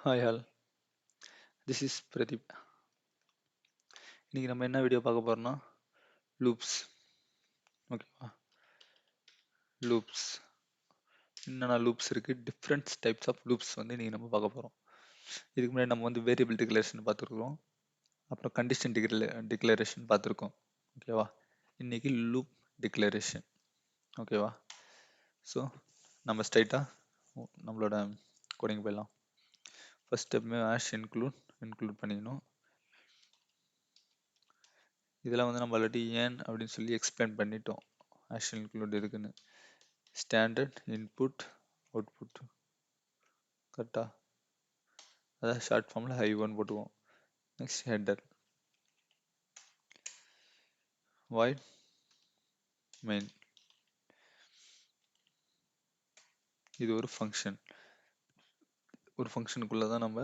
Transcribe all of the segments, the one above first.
Hi all, this is Pradeep. இன்னைக்கு நம்ம என்ன வீடியோ பார்க்க போறோம்னா லூப்ஸ். ஓகேவா? லூப்ஸ் என்னென்ன லூப்ஸ் இருக்கு, டிஃப்ரெண்ட் டைப்ஸ் ஆஃப் லூப்ஸ் வந்து இன்னைக்கு நம்ம பார்க்க போறோம். இதுக்கு முன்னாடி நம்ம வந்து வேரியபிள் டிக்ளரேஷன் பார்த்துருக்கோம், அப்புறம் கண்டிஷன் டிக்ளரேஷன் பார்த்துருக்கோம். ஓகேவா? இன்னைக்கு லூப் டிக்ளரேஷன். ஓகேவா? ஸோ நம்ம ஸ்ட்ரைட்டாக நம்மளோட கோடிங் போயிடலாம். ஃபர்ஸ்ட் ஸ்டெப்புமே ஹாஷ் இன்க்ளூட் பண்ணிக்கணும். இதெல்லாம் வந்து நம்ம ஆல்ரெடி ஏன் அப்படின்னு சொல்லி எக்ஸ்பிளைன் பண்ணிட்டோம். ஹாஷ் இன்க்ளூட் இருக்குன்னு. ஸ்டாண்டர்ட் இன்புட் அவுட்புட் கரெக்டா, அதான் ஷார்ட் ஃபார்மில் ஹை1 போட்டுக்குவோம். Next header void main. இது ஒரு ஃபங்க்ஷன். ஒரு ஃபங்க்ஷனுக்குள்ளே தான் நம்ம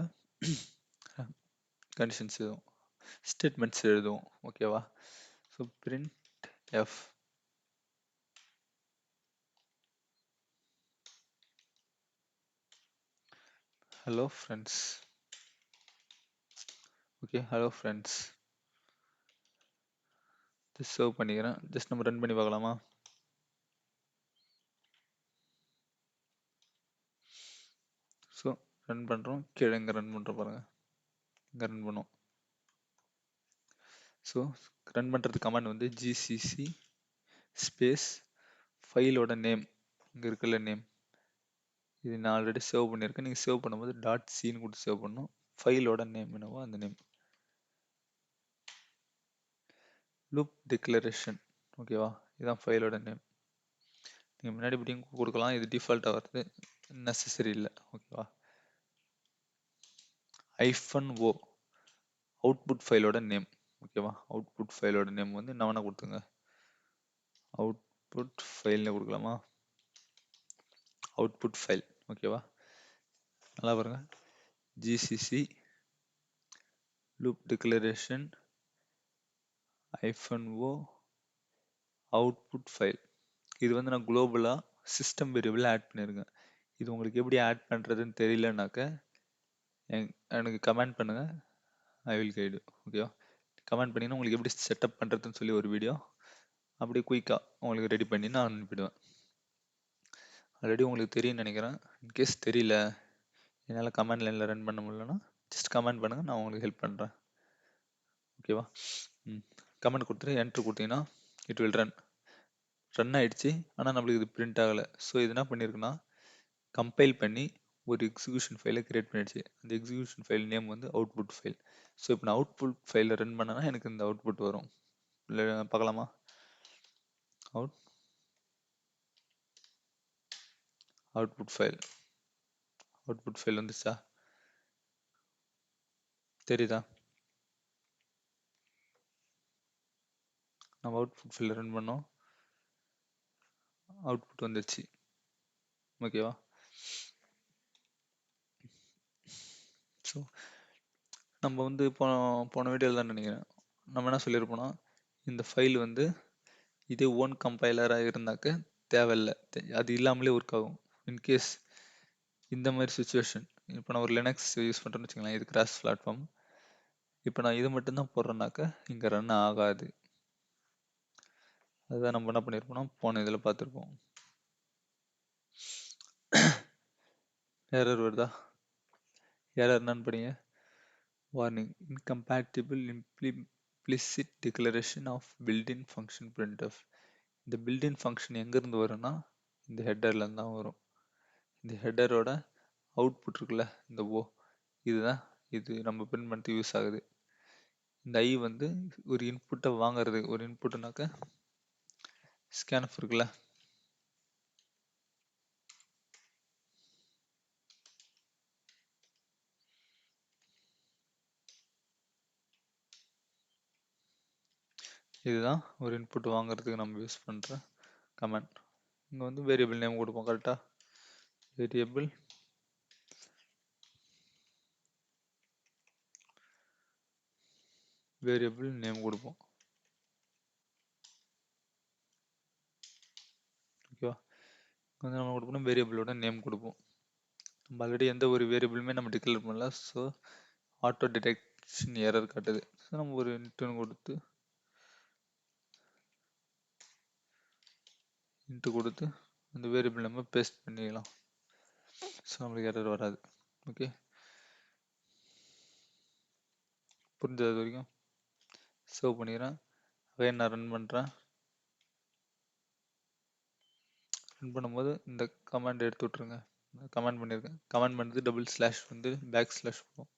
கண்டிஷன்ஸ் எழுதுவோம், ஸ்டேட்மெண்ட்ஸ் எழுதுவோம். ஓகேவா? So print F hello friends. Okay, hello friends. Just save பண்ணிக்கிறேன். ஜஸ்ட் நம்ம ரன் பண்ணி பார்க்கலாமா? ஸோ ரன் பண்ணுறோம். கீழே இங்கே ரன் பண்ணுறோம் பாருங்கள், இங்கே ரன் பண்ணுவோம். ஸோ ரன் பண்ணுறது கமாண்ட் வந்து ஜிசிசி ஸ்பேஸ் ஃபைலோட நேம், இங்கே இருக்குல்ல நேம், இது நான் ஆல்ரெடி சேவ் பண்ணியிருக்கேன். நீங்கள் சேவ் பண்ணும்போது டாட் சின்னு கொடுத்து சேவ் பண்ணணும். ஃபைலோட நேம் என்னவோ அந்த நேம். Loop declaration. ஓகேவா? இதுதான் ஃபைலோட நேம். நீங்கள் முன்னாடி இப்படியும் கொடுக்கலாம், இது டிஃபால்ட்டாக வருது, நெசசரி இல்லை. ஓகேவா? -o அவுட்புட் ஃபைலோட நேம். ஓகேவா? அவுட்புட் ஃபைலோட நேம் வந்து என்ன வேணா கொடுத்துங்க. அவுட்புட் ஃபைல்னு கொடுக்கலாமா? Output file. ஓகேவா? நல்லா பாருங்க, GCC loop declaration -o output file. இது வந்து நான் குளோபலாக சிஸ்டம் வேரியபிள் ஆட் பண்ணியிருக்கேன். இது உங்களுக்கு எப்படி ஆட் பண்ணுறதுன்னு தெரியலனாக்க எனக்கு கமெண்ட் பண்ணுங்க, ஐ வில் கைடு. ஓகேவா? கமெண்ட் பண்ணிங்கன்னா உங்களுக்கு எப்படி செட்டப் பண்ணுறதுன்னு சொல்லி ஒரு வீடியோ அப்படியே குயிக்காக உங்களுக்கு ரெடி பண்ணி நான் அனுப்பிடுவேன். ஆல்ரெடி உங்களுக்கு தெரியும்னு நினைக்கிறேன். இன்கேஸ் தெரியல, என்னால் கமெண்ட் லைனில் ரன் பண்ண முடியலன்னா ஜஸ்ட் கமெண்ட் பண்ணுங்கள், நான் உங்களுக்கு ஹெல்ப் பண்ணுறேன். ஓகேவா? கமெண்ட் கொடுத்துட்டு என்ட்ரு கொடுத்தீங்கன்னா இட் வில் ரன் ஆயிடுச்சு. ஆனால் நம்மளுக்கு இது பிரிண்ட் ஆகலை. ஸோ இது என்ன பண்ணியிருக்குன்னா கம்பைல் பண்ணி ஒரு எக்ஸிக்யூஷன் ஃபைலை கிரியேட் பண்ணிடுச்சு. அந்த எக்ஸிக்யூஷன் ஃபைல் நேம் வந்து அவுட்புட் ஃபைல். ஸோ இப்போ நான் அவுட்புட் ஃபைலில் ரன் பண்ணேன்னா எனக்கு இந்த அவுட்புட் வரும். இல்லை பார்க்கலாமா? அவுட்புட் ஃபைல் வந்துச்சா? தெரியுதா? நம்ம அவுட்புட் ஃபைல் ரன் பண்ணோம், அவுட்புட் வந்துச்சு. ஓகேவா? ஸோ நம்ம வந்து போன வீடியோவில் தான் நினைக்கிறேன் நம்ம என்ன சொல்லியிருப்போம்னா, இந்த ஃபைல் வந்து இதே ஓன் கம்பைலராக இருந்தாக்க தேவையில்லை, அது இல்லாமலே ஒர்க் ஆகும். இன்கேஸ் இந்த மாதிரி சுச்சுவேஷன், இப்போ நான் ஒரு லினக்ஸ் யூஸ் பண்ணுறேன்னு வச்சுக்கலாம், இது கிராஸ் பிளாட்ஃபார்ம். இப்போ நான் இது மட்டும்தான் போடுறேன்னாக்க இங்கே ரன் ஆகாது. அதுதான் நம்ம என்ன பண்ணியிருப்போம்னா போன இதில் பார்த்துருப்போம். எரர் வருதா? எரர் என்னன்னு படிங்க. Warning, incompatible implicit declaration of built-in function printf. இந்த built-in ஃபங்க்ஷன் எங்கேருந்து வரும்னா இந்த ஹெட்டர்லேருந்து தான் வரும். இந்த ஹெட்டரோட அவுட்புட் இருக்குல்ல, இந்த இதுதான் இது நம்ம பிரிண்ட் பண்ணுறதுக்கு யூஸ் ஆகுது. இந்த ஐ வந்து ஒரு இன்புட்டை வாங்குறது. ஒரு இன்புட்னாக்க ஸ்கேன்ஃப் இருக்குல்ல, இதுதான் ஒரு இன்புட் வாங்குறதுக்கு நம்ம யூஸ் பண்ணுற கமெண்ட். இங்கே வந்து வேரியபிள் நேம் கொடுப்போம். கரெக்டாக வேரியபிள் நேம் கொடுப்போம். ஓகேவா? வந்து நம்ம கொடுப்போம் வேரியபிளோட நேம் கொடுப்போம். நம்ம ஆல்ரெடி எந்த ஒரு வேரியபிளுமே நம்ம டிக்ளேர் பண்ணல. ஸோ ஆட்டோ டிடெக்ஷன் எரர் காட்டுது. ஸோ நம்ம ஒரு இன்ட்டு கொடுத்து அந்த வேரியபிள் நம்ம பேஸ்ட் பண்ணிக்கலாம். ஸோ நம்மளுக்கு எரர் வராது. ஓகே, புரிஞ்சது வரைக்கும் சேவ் பண்ணிக்கிறேன். அதே நான் ரன் பண்ணுறேன். ரன் பண்ணும்போது இந்த கமாண்ட் எடுத்து விட்ருங்க. கமெண்ட் பண்ணியிருக்கேன். கமெண்ட் பண்ணுறது டபுள் ஸ்லாஷ் வந்து பேக் ஸ்லாஷ் போகும்.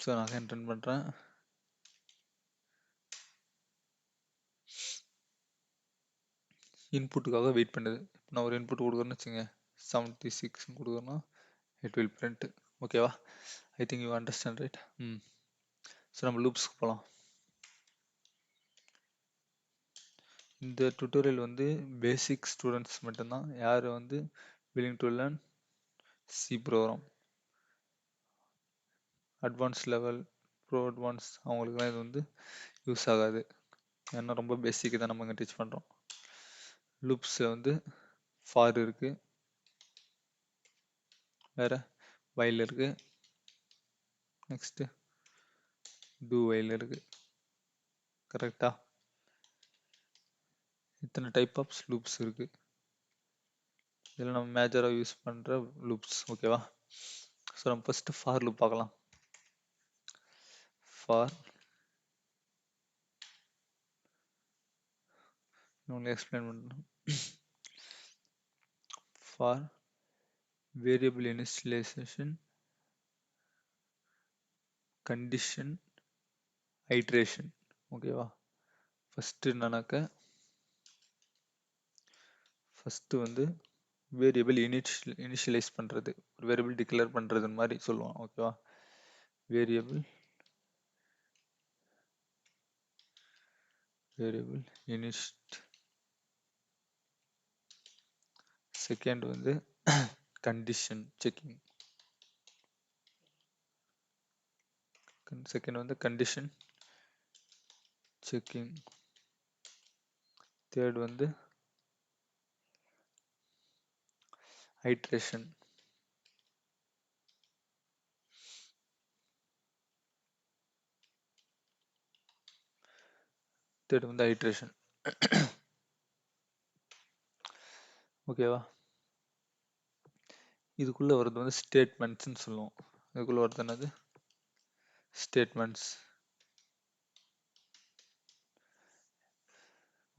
ஸோ நான் அகைன் ரன் பண்ணுறேன். இன்புட்டுக்காக வெயிட் பண்ணுது. நான் ஒரு இன்புட் கொடுக்குறேன்னு வச்சுங்க, 76 கொடுக்குறேன்னா இட் வில் பிரிண்ட். ஓகேவா? I think you understand right. So நம்ம லூப்ஸ்க்கு போகலாம். இந்த டுட்டோரியல் வந்து பேசிக் ஸ்டூடெண்ட்ஸ் மட்டும்தான். யார் வந்து willing to learn C program, advance level, pro advance அவங்களுக்குலாம் இது வந்து யூஸ் ஆகாது. ஏன்னா ரொம்ப பேசிக் தான் நம்ம இங்கே டீச் பண்ணுறோம். லூப்ஸில் வந்து ஃபார் இருக்குது, வேறு வைல் இருக்குது, நெக்ஸ்ட்டு டூ வைல் இருக்குது. கரெக்டா? இத்தனை டைப் ஆஃப் லூப்ஸ் இருக்குது. இதில் நம்ம மேஜராக யூஸ் பண்ணுற லூப்ஸ். ஓகேவா? ஸோ நம்ம ஃபஸ்ட்டு ஃபார் லூப் பார்க்கலாம். ஃபார் உங்களுக்கு எக்ஸ்பிளைன் பண்ணுறேன். For variable initialisation condition iteration. ஓகேவா? ஃபஸ்ட்டு என்னன்னாக்க ஃபஸ்ட்டு வந்து வேரியபிள் இனிஷியலைஸ் பண்ணுறது, ஒரு வேரியபிள் டிக்ளேர் பண்ணுறது மாதிரி சொல்லுவோம். ஓகேவா? Variable init. செகண்ட் வந்து கண்டிஷன் செக்கிங். செகண்ட் வந்து கண்டிஷன் செக்கிங். தேர்ட் வந்து ஐட்ரேஷன். தேர்ட் வந்து ஐட்ரேஷன். ஓகேவா? இதுக்குள்ளே வருது வந்து ஸ்டேட்மெண்ட்ஸ்ன்னு சொல்லுவோம். இதுக்குள்ளே வருது என்னது? ஸ்டேட்மெண்ட்ஸ்.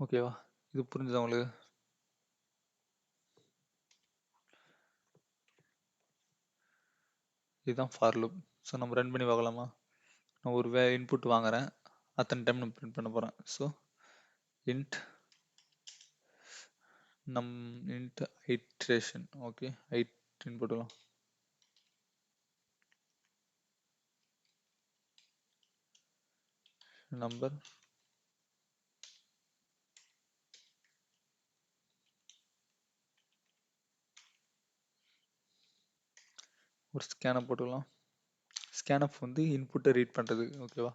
ஓகேவா? இது புரிஞ்சுதா உங்களுக்கு? இதுதான் ஃபார் லூப். ஸோ நம்ம ரன் பண்ணி பார்க்கலாமா? நான் ஒரு இன்புட் வாங்குறேன், அத்தனை டைம் நான் பிரிண்ட் பண்ண போகிறேன். So int int iteration. Okay, இன்புட்லாம் நம்பர் ஒரு ஸ்கேனப் போட்டுக்கலாம். ஸ்கேனப் வந்து இன்புட்டை ரீட் பண்ணுறது. ஓகேவா?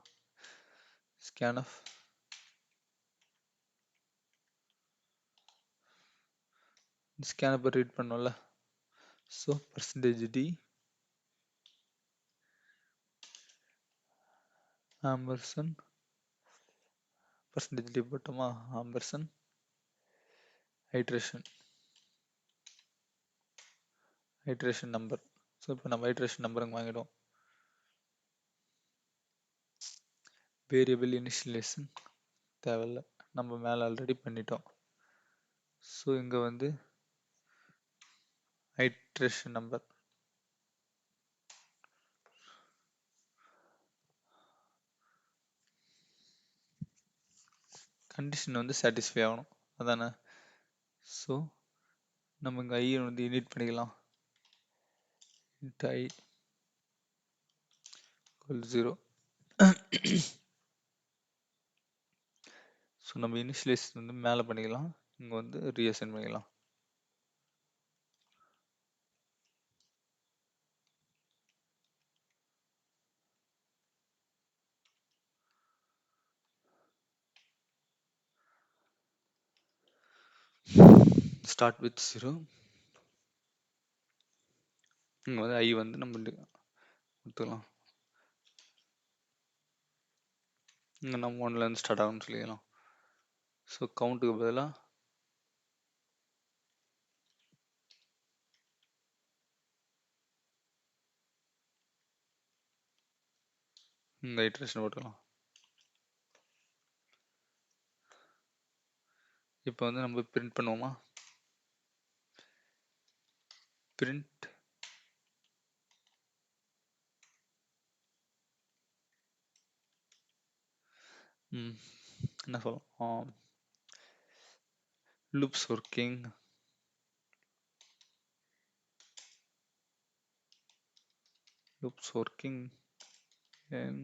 ஸ்கேனப் ஸ்கேனப்பை ரீட் பண்ணோம்ல. ஸோ %d ஆம்பர்சன் %d போட்டோமா, ஆம்பர்சன் ஐட்ரேஷன் நம்பர். ஸோ இப்போ நம்ம ஐட்ரேஷன் நம்பருங்க வாங்கிடும். வேரியபிள் இனிஷியலைசேஷன் தேவையில்லை, நம்ம மேலே ஆல்ரெடி பண்ணிட்டோம். ஸோ இங்கே வந்து ஐட்ரேஷன் நம்பர். கண்டிஷன் வந்து சாட்டிஸ்ஃபை ஆகணும், அதானே? ஸோ நம்ம இங்கே ஐ வந்து இனிட் பண்ணிக்கலாம். Int i =0. ஸோ நம்ம இனிஷியலைஸ் வந்து மேலே பண்ணிக்கலாம், இங்கே வந்து ரீஅசைன் பண்ணிக்கலாம். Start with 0. இங்கே வந்து ஐ வந்து நம்ம கொடுத்துக்கலாம். இங்கே நம்ம 1லேருந்து ஸ்டார்ட் ஆகும்னு சொல்லிக்கலாம். ஸோ கவுண்ட்டுக்கு பதிலாக இந்த இட்ரேஷன் போட்டுக்கலாம். இப்போ வந்து நம்ம பிரிண்ட் பண்ணுவோமா? பிரிண்ட் என்ன சொல்லலாம், loops working in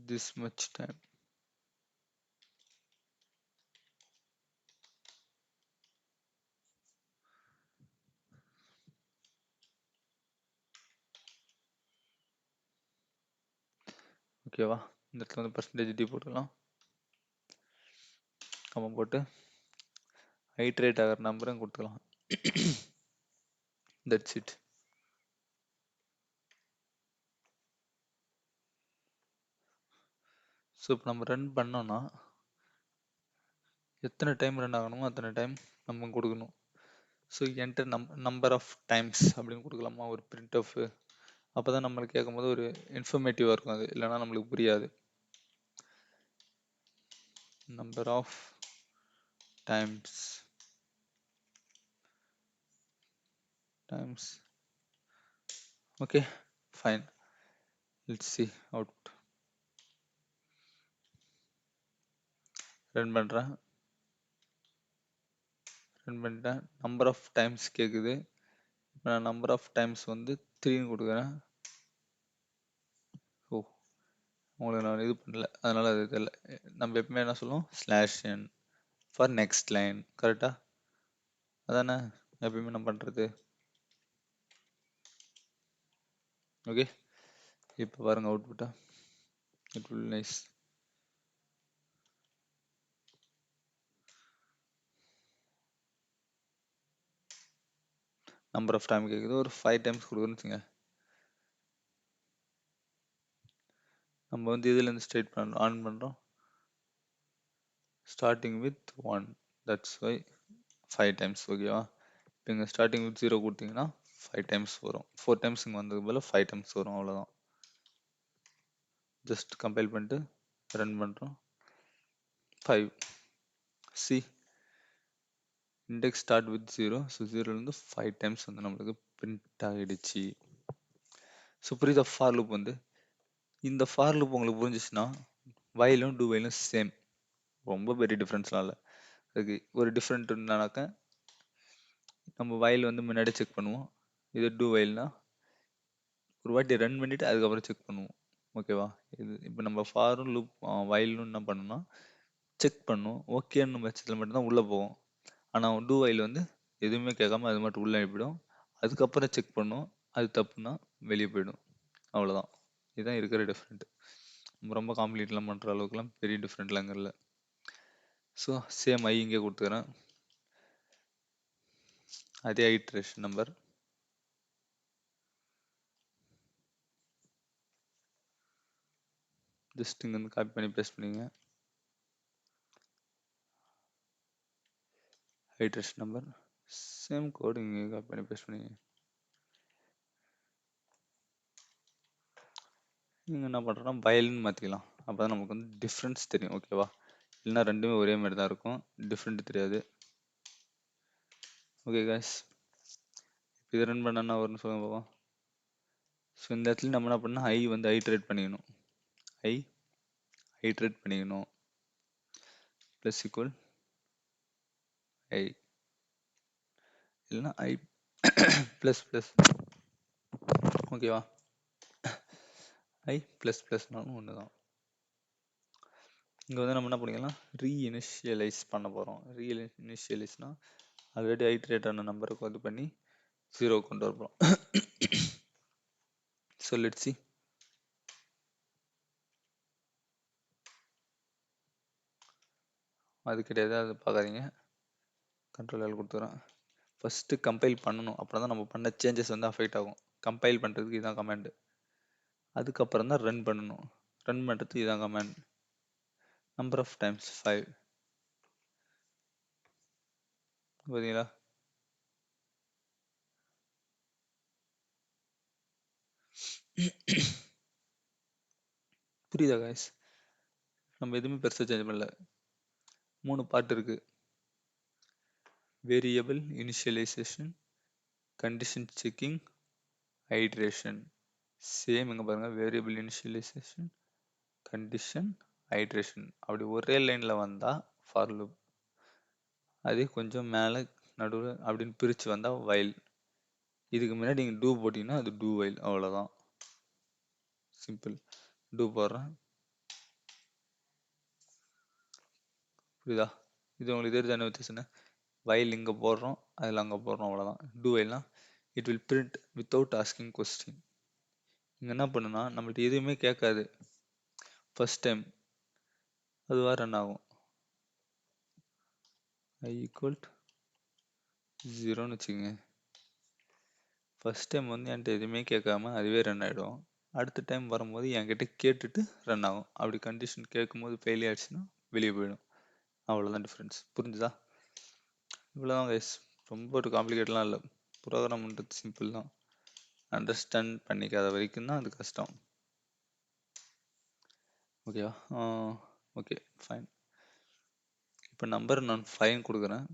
this much time. ஓகேவா? இந்த இடத்துல வந்து பர்சன்டேஜ் டி போட்டுக்கலாம். நம்ம போட்டு ஐட்ரேட் ஆகிற நம்பரும் கொடுத்துக்கலாம். That's it. ஸோ இப்போ நம்ம ரன் பண்ணோன்னா எத்தனை டைம் ரன் ஆகணுமோ அத்தனை டைம் நம்ம கொடுக்கணும். So enter number of times அப்படின்னு கொடுக்கலாமா ஒரு பிரிண்ட் ஆஃப். அப்போ தான் நம்மளுக்கு கேட்கும்போது ஒரு இன்ஃபர்மேட்டிவாக இருக்கும். அது இல்லைன்னா நம்மளுக்கு புரியாது. Number of times okay fine. Let's see output. Run பண்ணிட்டேன். நம்பர் ஆஃப் டைம்ஸ் கேட்குது. இப்போ நான் நம்பர் ஆஃப் டைம்ஸ் வந்து 3ன்னு கொடுக்குறேன். ஓ, உங்களுக்கு நான் இது பண்ணல, அதனால அது தெரியல. நம்ம எப்பவுமே என்ன சொல்லுவோம், /n ஃபார் நெக்ஸ்ட் லைன். கரெக்டா? அதானே எப்பயுமே நம்ம பண்ணுறது. ஓகே, இப்போ பாருங்க அவுட்புட்டா. It will nice. Number of time கேட்குது. ஒரு 5 டைம்ஸ் கொடுக்குறேன்னு வச்சுங்க. நம்ம வந்து இதுலேருந்து ஸ்ட்ரைட் பண்ணுறோம், ஆன் பண்ணுறோம். Starting with 1, that's why 5 times. ஓகேவா? இப்போ இங்கே ஸ்டார்டிங் வித் 0 கொடுத்தீங்கன்னா 5 டைம்ஸ் வரும். 4 டைம்ஸ் இங்கே வந்தது போல் 5 டைம்ஸ் வரும். அவ்வளோதான். ஜஸ்ட் கம்பைல் பண்ணிட்டு ரன் பண்ணுறோம். 5 see index start with 0. So 0லேருந்து 5 டைம்ஸ் வந்து நம்மளுக்கு பிரிண்ட் ஆகிடுச்சு. ஸோ புரியுதா? ஃபார் லூப் வந்து இந்த ஃபார் லூப் உங்களுக்கு புரிஞ்சிச்சுன்னா வைலும் டூ வைலும் சேம். ரொம்ப பெரிய டிஃப்ரென்ஸ்லாம் இல்லை. அதுக்கு ஒரு டிஃப்ரெண்ட் என்னன்னாக்கா, நம்ம வைல் வந்து முன்னாடி செக் பண்ணுவோம். இது டூ வைல்னா ஒரு வாட்டி ரன் பண்ணிவிட்டு அதுக்கப்புறம் செக் பண்ணுவோம். ஓகேவா? இது இப்போ நம்ம ஃபாரும் லூப் வைலும் என்ன பண்ணணும்னா செக் பண்ணும். ஓகேன்னு பட்சத்தில் மட்டும்தான் உள்ளே போகும். ஆனால் டூ வைல் வந்து எதுவுமே கேட்காம அது மட்டும் உள்ளே அனுப்பிடும். அதுக்கப்புறம் செக் பண்ணும். அது தப்புன்னா வெளியே போயிடும். அவ்வளோதான். இதுதான் இருக்கிற டிஃப்ரெண்ட். ரொம்ப காம்ப்ளிகேட்லாம் பண்ணுற அளவுக்குலாம் பெரிய டிஃப்ரெண்ட்லாம் அங்கே இல்லை. ஸோ சேம் ஐ இங்கே கொடுத்துக்கிறேன். அதே ஐட்ரேஷன் நம்பர். ஜஸ்ட் இங்கே வந்து காப்பி பண்ணி பேஸ்ட் பண்ணிங்க. ஐட்ரேஷன் நம்பர் சேம் கோடு இங்கே காப்பி பண்ணி பேஸ்ட் பண்ணிங்க. நீங்கள் என்ன பண்ணுறோன்னா வயல்னு மாற்றிக்கலாம். அப்போ தான் நமக்கு வந்து டிஃப்ரென்ஸ் தெரியும். ஓகேவா? இல்லைன்னா ரெண்டுமே ஒரே மாதிரி தான் இருக்கும், டிஃப்ரெண்ட் தெரியாது. ஓகே காய்ஸ், இது ரன் பண்ணா வரும்னு சொல்லுங்க பார்ப்போம். ஸோ இந்த இடத்துல நம்ம என்ன பண்ணால் ஐ வந்து ஐட்ரேட் பண்ணிக்கணும். ஐட்ரேட் பண்ணிக்கணும். ப்ளஸ் ஈக்குவல் ஐ, இல்லைன்னா ஐ ப்ளஸ் ப்ளஸ். ஓகேவா? ஐ ப்ளஸ் ப்ளஸ்னாலும் ஒன்று தான். இங்கே வந்து நம்ம என்ன பண்ணிக்கலாம், ரீஇனிஷியலைஸ் பண்ண போகிறோம். ரீஇனிஷியலைஸ்னால் ஆல்ரெடி ஐட்ரேட் ஆன நம்பருக்கு இது பண்ணி 0 கொண்டு வரப்போம். So let's see. அது கிடையாது, அது பார்க்காதீங்க. கண்ட்ரோல் எல் கொடுத்துறேன். ஃபஸ்ட்டு கம்பைல் பண்ணணும், அப்புறம் தான் நம்ம பண்ண சேஞ்சஸ் வந்து அஃபெக்ட் ஆகும். கம்பைல் பண்ணுறதுக்கு இதுதான் கமாண்டு. அதுக்கப்புறம் தான் ரன் பண்ணணும். ரன் பண்ணுறதுக்கு இதுதான் கமாண்ட். Number of times 5. பார்த்தீங்களா? புரியுதா guys? நம்ம எதுவுமே பெருசாக சேஞ்ச் பண்ணல. 3 பார்ட் இருக்கு. Variable initialisation, condition checking, iteration. Same இங்கே பாருங்க, வேரியபிள் இனிஷியலைசேஷன், கண்டிஷன், ஹைட்ரேஷன். அப்படி ஒரே லைனில் வந்தால் ஃபார் லூப், அதே கொஞ்சம் மேலே நடுவில் அப்படின்னு பிரித்து வந்தால் வைல். இதுக்கு முன்னாடி நீங்கள் டூ போட்டிங்கன்னா அது டூ வைல், அவ்வளோதான். சிம்பிள். டூ போடுறேன். புரியுதா? இது உங்களுக்கு தெரிஞ்ச என்ன வித்தியாசம்னு? வைல் இங்கே போடுறோம், அதில் அங்கே போடுறோம், அவ்வளோதான். டூ வைல்னா it will print without asking question. இங்கே என்ன பண்ணுன்னா நம்மள்ட்ட எதுவுமே கேட்காது. ஃபர்ஸ்ட் டைம் அதுவாக ரன் ஆகும். i equal to 0ன்னு வச்சுக்கோங்க. ஃபர்ஸ்ட் டைம் வந்து என்கிட்ட எதுவுமே கேட்காம அதுவே ரன் ஆகிடும். அடுத்த டைம் வரும்போது என்கிட்ட கேட்டுட்டு ரன் ஆகும். அப்படி கண்டிஷன் கேட்கும்போது ஃபெயில் ஆயிடுச்சுன்னா வெளியே போயிடும். அவ்வளோதான் டிஃப்ரென்ஸ். புரிஞ்சுதா? இவ்வளோதான் கைஸ். ரொம்ப ஒரு காம்ப்ளிகேட்லாம் இல்லை. ப்ரோக்ராம்ன்றது சிம்பிள் தான். அண்டர்ஸ்டாண்ட் பண்ணிக்காத வரைக்கும் தான் அது கஷ்டம். ஓகேவா? Okay fine. இப்போ நம்பர் நான் 5 கொடுக்குறேன்.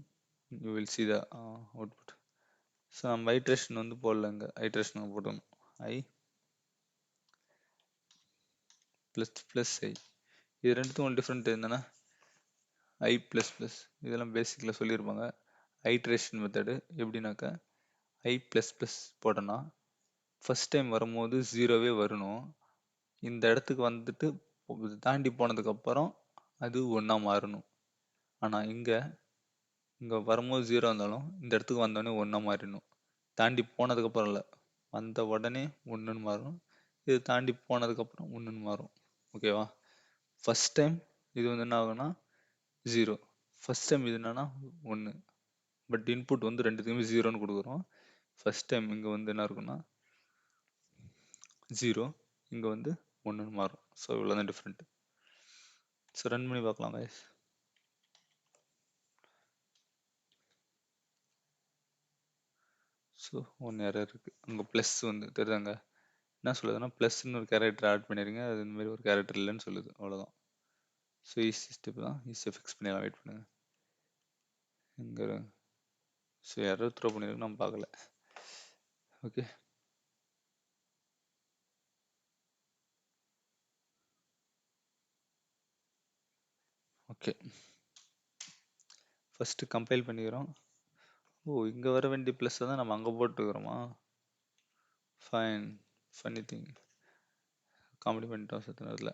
You will see the output. So நம்ம ஐட்ரேஷன் வந்து போடல, இங்கே ஐட்ரேஷன் போட்டணும். ஐ ப்ளஸ் ஐ. இது ரெண்டுத்துக்கும் டிஃப்ரெண்ட் என்னன்னா, ஐ ப்ளஸ் ப்ளஸ் இதெல்லாம் பேசிக்கில் சொல்லியிருப்பாங்க. ஐட்ரேஷன் மெத்தடு எப்படின்னாக்கா, ஐ ப்ளஸ் ப்ளஸ் போட்டோன்னா ஃபஸ்ட் டைம் வரும்போது 0வே வரணும். இந்த இடத்துக்கு வந்துட்டு தாண்டி போனதுக்கப்புறம் அது 1ஆ மாறணும். ஆனால் இங்கே வரும்போது 0 இருந்தாலும் இந்த இடத்துக்கு வந்தோடனே 1ஆ மாறிடணும். தாண்டி போனதுக்கப்புறம் இல்லை, வந்த உடனே 1ன்னு மாறும். இது தாண்டி போனதுக்கப்புறம் 1ன்னு மாறும். ஓகேவா? ஃபஸ்ட் டைம் இது வந்து என்ன ஆகும்னா 0, ஃபஸ்ட் டைம் இது என்னன்னா 1. பட் இன்புட் வந்து ரெண்டுத்துக்குமே 0ன்னு கொடுக்குறோம். ஃபஸ்ட் டைம் இங்கே வந்து என்ன இருக்குன்னா 0, இங்கே வந்து 1ன்னு மாறும். ஸோ இவ்வளோ தான் டிஃப்ரெண்ட். ஸோ ரன் பண்ணி பார்க்கலாம் guys. ஸோ ஒன்று எரர் இருக்குது. அங்கே ப்ளஸ் வந்து தெரியுதாங்க என்ன சொல்லுதுன்னா, ப்ளஸ்ன்னு ஒரு கேரக்டர் ஆட் பண்ணிடுங்க, அது இந்த மாதிரி ஒரு கேரக்டர் இல்லைன்னு சொல்லுது. அவ்வளோதான். ஸோ ஈஸி ஸ்டெப் தான், ஈஸியாக ஃபிக்ஸ் பண்ணிடலாம். வெயிட் பண்ணுங்கள். இங்கே ஸோ எரர் த்ரோ பண்ணிடுங்க, நம்ம பார்க்கல. Okay, okay. ஃபஸ்ட்டு கம்பைல் பண்ணிக்கிறோம். ஓ, இங்கே வர வேண்டிய ப்ளஸ்ஸை தான் நம்ம அங்கே போட்டுக்கிறோமா? ஃபைன். ஃபன்னி திங், காமெடி பண்ணிட்டோம் சத்து நேரத்தில்.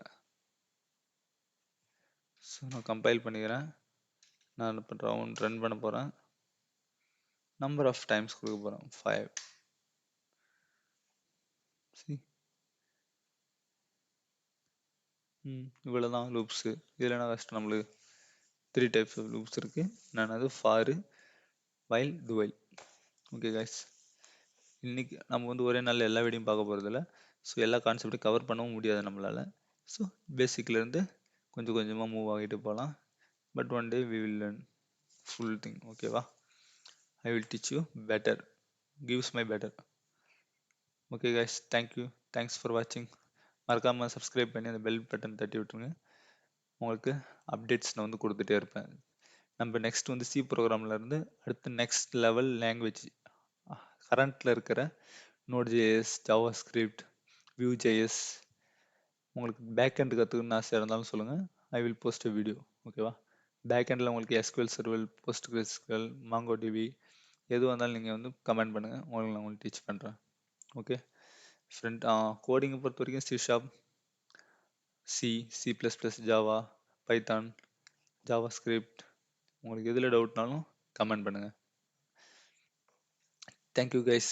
ஸோ நான் கம்பைல் பண்ணிக்கிறேன். நான் இப்போ ரன் பண்ண போகிறேன். நம்பர் ஆஃப் டைம்ஸ் கொடுக்க போகிறேன் 5. சி இவ்வளோ தான் லூப்ஸு. இதில் என்ன கஷ்டம்? நம்மளுக்கு 3 டைப்ஸ் ஆஃப் லூப்ஸ் இருக்குது. நான் அது ஃபாரு, வைல், டுவைல். ஓகே கைஸ், இன்னைக்கு நம்ம வந்து ஒரே நாளில் எல்லா வீடியோயும் பார்க்க போகிறதில்ல. ஸோ எல்லா கான்செப்டையும் கவர் பண்ணவும் முடியாது நம்மளால். ஸோ பேசிக்லேருந்து கொஞ்சம் கொஞ்சமாக மூவ் ஆகிட்டு போகலாம். But one day we will learn full thing. ஓகேவா? I will teach you better, gives my better. Okay guys, thank you, thanks for வாட்சிங். மறக்காமல் சப்ஸ்கிரைப் பண்ணி அந்த பெல் பட்டன் தட்டி விட்டுருங்க. உங்களுக்கு அப்டேட்ஸ் நான் வந்து கொடுத்துட்டே இருப்பேன். நம்ம நெக்ஸ்ட் வந்து சி ப்ரோக்ராம்லேருந்து அடுத்து நெக்ஸ்ட் லெவல் லாங்குவேஜ், கரண்ட்டில் இருக்கிற நோட்.js, ஜாவா ஸ்கிரிப்ட், வியூ.js, உங்களுக்கு பேக்எண்ட் கற்றுக்கணும்னு ஆசையாக இருந்தாலும் சொல்லுங்கள். I will post a video. ஓகேவா? பேக்எண்டில் உங்களுக்கு எஸ்கியூஎல் சர்வர், போஸ்ட்கிரெஸ்கியூஎல், mongodb எதுவாக இருந்தாலும் நீங்கள் வந்து கமெண்ட் பண்ணுங்கள், உங்களுக்கு நான் உங்களுக்கு டீச் பண்ணுறேன். Okay friend. கோடிங்கை பொறுத்த வரைக்கும் C#, C++, Java, Python, Java script, உங்களுக்கு எதில் டவுட்னாலும் கமெண்ட் பண்ணுங்கள். Thank you guys.